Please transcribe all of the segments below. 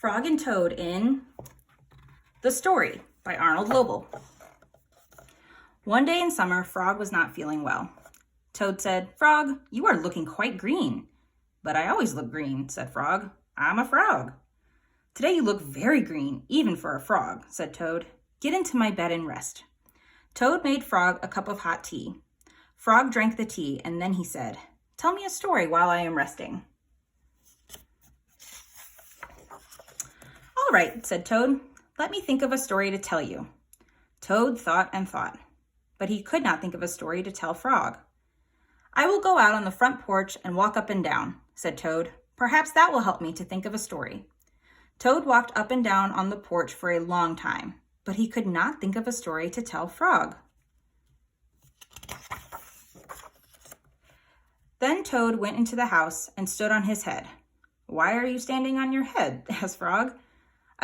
Frog and Toad in The Story by Arnold Lobel. One day in summer, Frog was not feeling well. Toad said, "Frog, you are looking quite green." "But I always look green," said Frog. "I'm a frog." "Today you look very green, even for a frog," said Toad. "Get into my bed and rest." Toad made Frog a cup of hot tea. Frog drank the tea, and then he said, "Tell me a story while I am resting." "All right," said Toad. "Let me think of a story to tell you." Toad thought and thought, but he could not think of a story to tell Frog. "I will go out on the front porch and walk up and down," said Toad. "Perhaps that will help me to think of a story." Toad walked up and down on the porch for a long time, but he could not think of a story to tell Frog. Then Toad went into the house and stood on his head. "Why are you standing on your head?" asked Frog.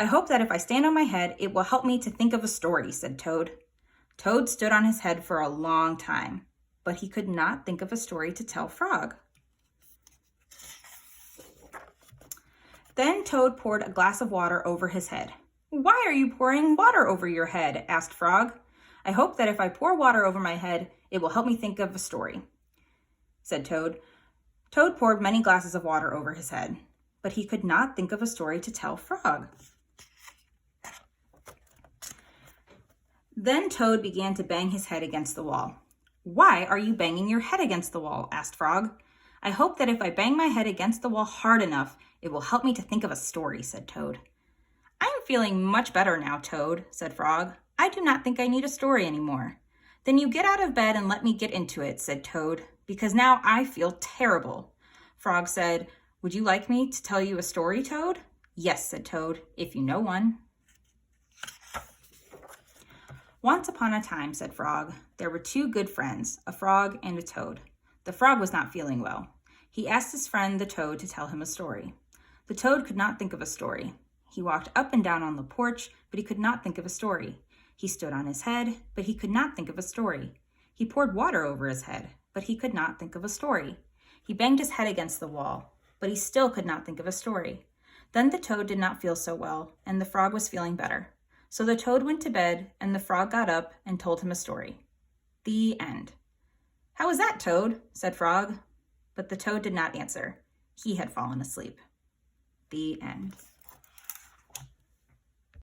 "I hope that if I stand on my head, it will help me to think of a story," said Toad. Toad stood on his head for a long time, but he could not think of a story to tell Frog. Then Toad poured a glass of water over his head. "Why are you pouring water over your head?" asked Frog. "I hope that if I pour water over my head, it will help me think of a story," said Toad. Toad poured many glasses of water over his head, but he could not think of a story to tell Frog. Then Toad began to bang his head against the wall. "Why are you banging your head against the wall?" asked Frog. "I hope that if I bang my head against the wall hard enough, it will help me to think of a story," said Toad. "I am feeling much better now, Toad," said Frog. "I do not think I need a story anymore." "Then you get out of bed and let me get into it," said Toad, "because now I feel terrible." Frog said, "Would you like me to tell you a story, Toad?" "Yes," said Toad, "if you know one." "Once upon a time," said Frog, "there were two good friends, a frog and a toad. The frog was not feeling well. He asked his friend the toad to tell him a story. The toad could not think of a story. He walked up and down on the porch, but he could not think of a story. He stood on his head, but he could not think of a story. He poured water over his head, but he could not think of a story. He banged his head against the wall, but he still could not think of a story. Then the toad did not feel so well, and the frog was feeling better. So the toad went to bed, and the frog got up and told him a story." The end. "How was that, Toad?" said Frog. But the toad did not answer. He had fallen asleep. The end.